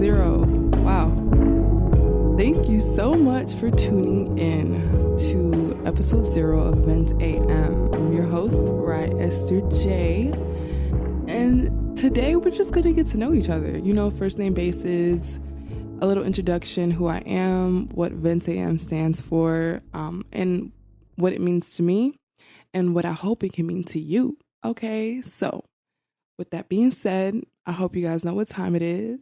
0. Wow. Thank you so much for tuning in to episode 0 of Vent AM. I'm your host, Rye Esther J. And today we're just going to get to know each other. You know, first name basis, a little introduction, who I am, what Vent AM stands for, and what it means to me, and what I hope it can mean to you. Okay, so with that being said, I hope you guys know what time it is.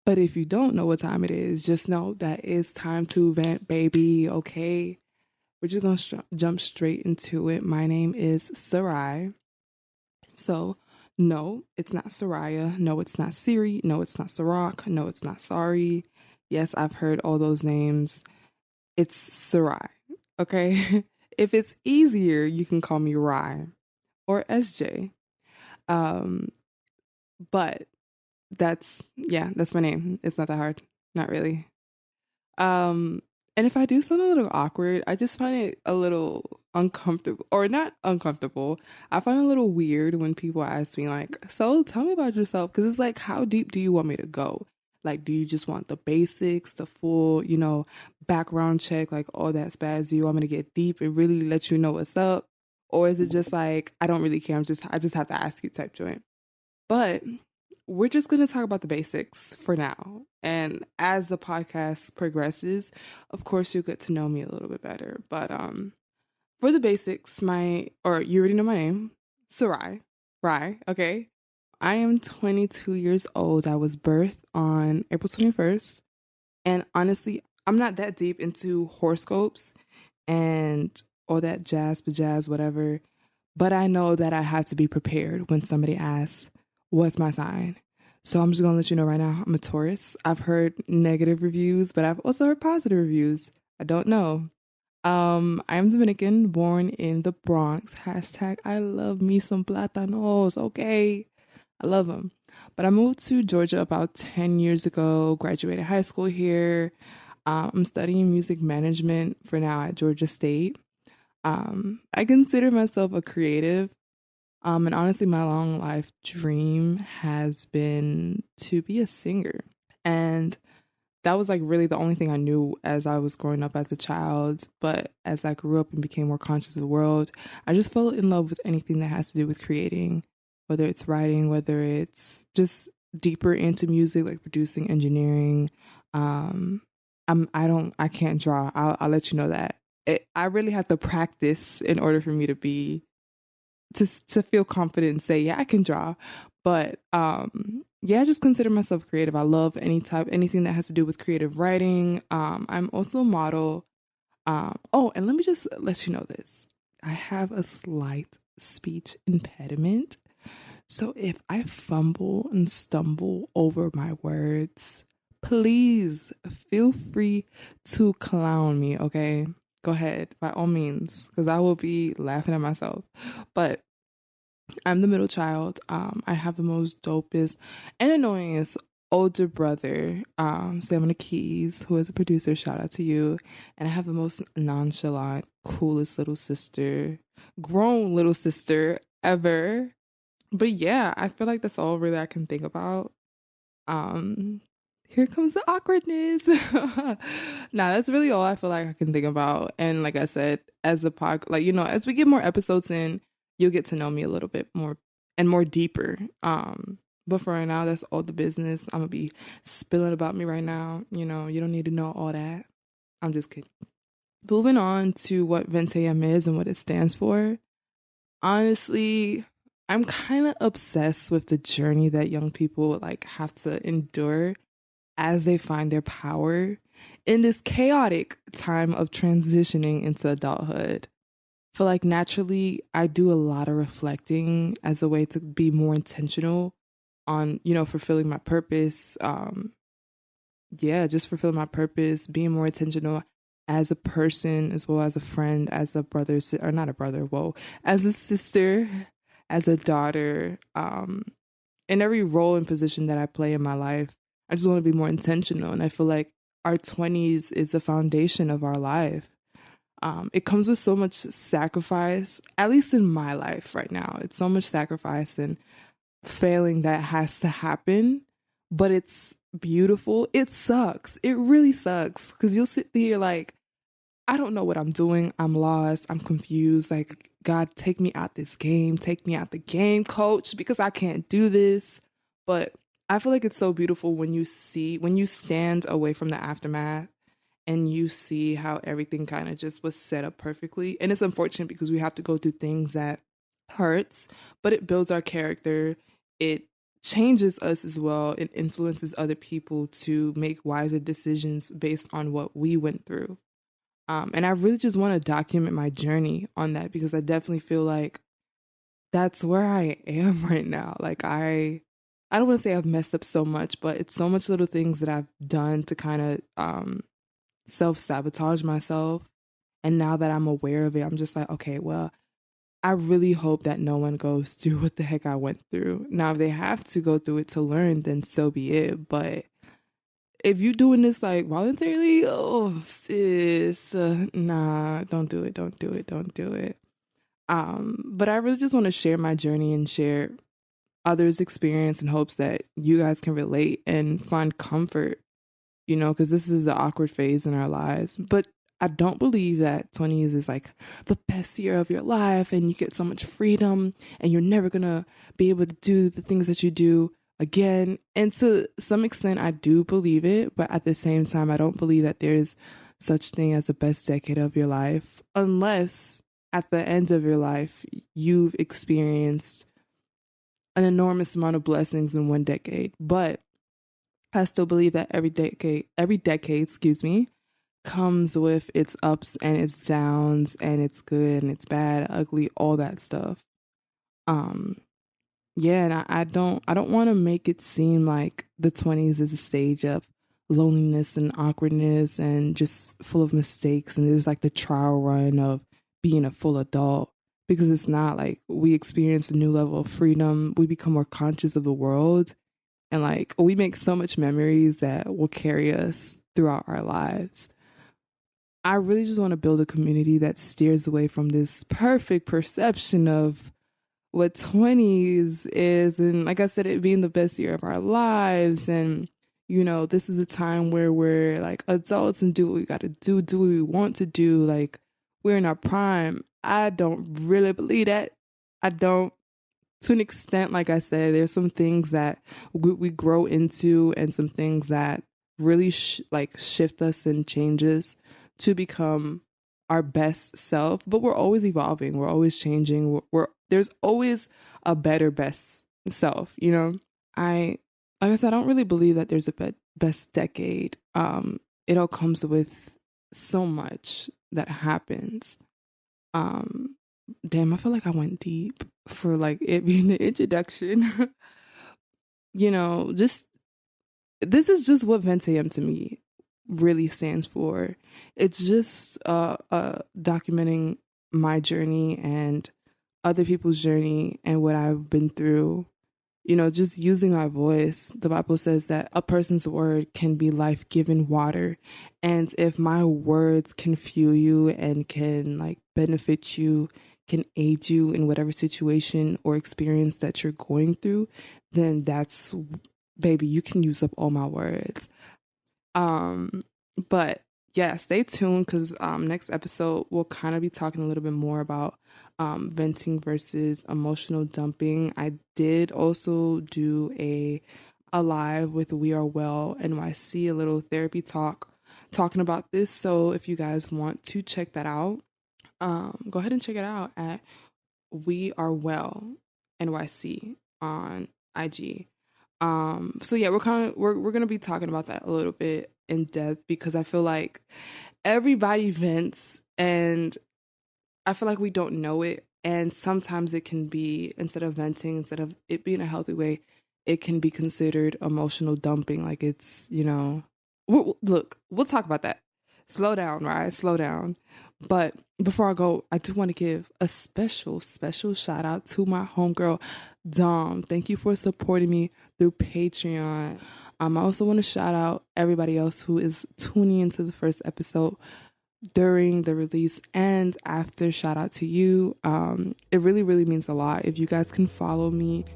But if you don't know what time it is, just know that it's time to vent, baby, okay? We're just going to jump straight into it. My name is Sarai. So, no, it's not Soraya. No, it's not Siri. No, it's not Sarak. No, it's not Sorry. Yes, I've heard all those names. It's Sarai, okay? If it's easier, you can call me Rye or SJ. But that's my name. It's not that hard. Not really. And if I do sound a little awkward, I just find it a little uncomfortable, or not uncomfortable. I find it a little weird when people ask me like, so tell me about yourself. Cause it's like, how deep do you want me to go? Like, do you just want the basics, the full, background check, like all that spaz? Do you want me to get deep and really let you know what's up? Or is it just like, I don't really care. I just have to ask you type joint. But we're just going to talk about the basics for now. And as the podcast progresses, of course, you'll get to know me a little bit better. But for the basics, you already know my name, Sarai, Rye, okay? I am 22 years old. I was birthed on April 21st. And honestly, I'm not that deep into horoscopes and all that jazz, whatever. But I know that I have to be prepared when somebody asks, what's my sign? So I'm just going to let you know right now, I'm a Taurus. I've heard negative reviews, but I've also heard positive reviews. I don't know. I am Dominican, born in the Bronx. # I love me some platanos, okay? I love them. But I moved to Georgia about 10 years ago, graduated high school here. I'm studying music management for now at Georgia State. I consider myself a creative. And honestly, my long life dream has been to be a singer. And that was like really the only thing I knew as I was growing up as a child. But as I grew up and became more conscious of the world, I just fell in love with anything that has to do with creating, whether it's writing, whether it's just deeper into music, like producing, engineering. I can't draw. I'll let you know that. I really have to practice in order for me to feel confident and say, yeah, I can draw. But I just consider myself creative. I love anything that has to do with creative writing. I'm also a model. And let me just let you know this. I have a slight speech impediment. So if I fumble and stumble over my words, please feel free to clown me, okay? Go ahead, by all means, because I will be laughing at myself. But I'm the middle child. I have the most dopest and annoyingest older brother, Sam on the keys, who is a producer. Shout out to you. And I have the most nonchalant, coolest little sister, grown little sister ever. But yeah, I feel like that's all really I can think about. Here comes the awkwardness. Nah, that's really all I feel like I can think about. And like I said, as as we get more episodes in, you'll get to know me a little bit more and more deeper. But for right now, that's all the business. I'm gonna be spilling about me right now. You don't need to know all that. I'm just kidding. Moving on to what Vincem is and what it stands for. Honestly, I'm kind of obsessed with the journey that young people have to endure as they find their power in this chaotic time of transitioning into adulthood. I feel like naturally I do a lot of reflecting as a way to be more intentional on, fulfilling my purpose. Just fulfilling my purpose, being more intentional as a person, as well as a friend, as a brother, or not a brother, as a sister, as a daughter, in every role and position that I play in my life. I just want to be more intentional. And I feel like our 20s is the foundation of our life. It comes with so much sacrifice, at least in my life right now. It's so much sacrifice and failing that has to happen, but it's beautiful, it sucks. It really sucks because you'll sit there like, I don't know what I'm doing. I'm lost. I'm confused. Like, God, take me out this game. Take me out the game, coach, because I can't do this. But I feel like it's so beautiful when you stand away from the aftermath and you see how everything kind of just was set up perfectly. And it's unfortunate because we have to go through things that hurts, but it builds our character. It changes us as well. It influences other people to make wiser decisions based on what we went through. And I really just want to document my journey on that because I definitely feel like that's where I am right now. Like I don't want to say I've messed up so much, but it's so much little things that I've done to kind of self-sabotage myself. And now that I'm aware of it, I'm just like, okay, well, I really hope that no one goes through what the heck I went through. Now, if they have to go through it to learn, then so be it. But if you're doing this like voluntarily, oh sis, nah, don't do it, don't do it, don't do it. But I really just want to share my journey and share others' experience in hopes that you guys can relate and find comfort, because this is an awkward phase in our lives. But I don't believe that 20s is like the best year of your life and you get so much freedom and you're never gonna be able to do the things that you do again. And to some extent, I do believe it, but at the same time, I don't believe that there's such thing as the best decade of your life, unless at the end of your life, you've experienced an enormous amount of blessings in one decade. But I still believe that every decade, excuse me, comes with its ups and its downs and it's good and it's bad, ugly, all that stuff. Yeah, and I don't want to make it seem like the 20s is a stage of loneliness and awkwardness and just full of mistakes and there's like the trial run of being a full adult, because it's not. Like, we experience a new level of freedom, we become more conscious of the world, and like we make so much memories that will carry us throughout our lives. I really just want to build a community that steers away from this perfect perception of what 20s is. And like I said, it being the best year of our lives. And, this is a time where we're like adults and do what we got to do what we want to do. Like, we're in our prime. I don't really believe that. I don't. To an extent, like I said, there's some things that we grow into and some things that really shift us and changes to become our best self. But we're always evolving. We're always changing. There's always a better best self, like I said, I don't really believe that there's a best decade. It all comes with so much that happens. Damn, I feel like I went deep for like it being the introduction. Just this is just what Vincem to me really stands for. It's just documenting my journey and other people's journey and what I've been through. Just using my voice. The Bible says that a person's word can be life-giving water. And if my words can fuel you and can like benefit you, can aid you in whatever situation or experience that you're going through, then that's, baby, you can use up all my words. But yeah, stay tuned because next episode we'll kind of be talking a little bit more about venting versus emotional dumping. I did also do a live with We Are Well NYC, a little therapy talking about this. So if you guys want to check that out, go ahead and check it out at We Are Well NYC on IG. So yeah, we're gonna be talking about that a little bit in depth because I feel like everybody vents and I feel like we don't know it. And sometimes it can be, instead of venting, instead of it being a healthy way, it can be considered emotional dumping. Like it's, look, we'll talk about that. Slow down, right? Slow down. But before I go, I do want to give a special shout out to my homegirl, Dom. Thank you for supporting me through Patreon. I also want to shout out everybody else who is tuning into the first episode during the release and after. Shout out to you. It really, really means a lot. If you guys can follow me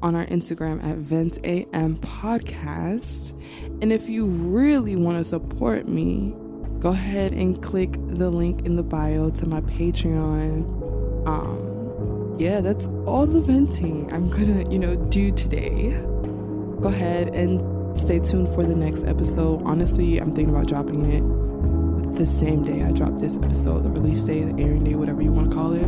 on our Instagram at VentAM Podcast. And if you really want to support me, go ahead and click the link in the bio to my Patreon. Yeah, that's all the venting I'm gonna, do today. Go ahead and stay tuned for the next episode. Honestly, I'm thinking about dropping it the same day I dropped this episode, the release day, the airing day, whatever you want to call it.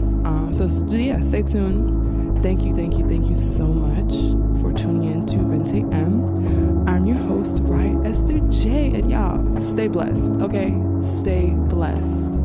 So yeah, stay tuned. Thank you so much for tuning in to VentAM. I'm your host, Rye Esther J, and y'all, stay blessed, okay? Stay blessed.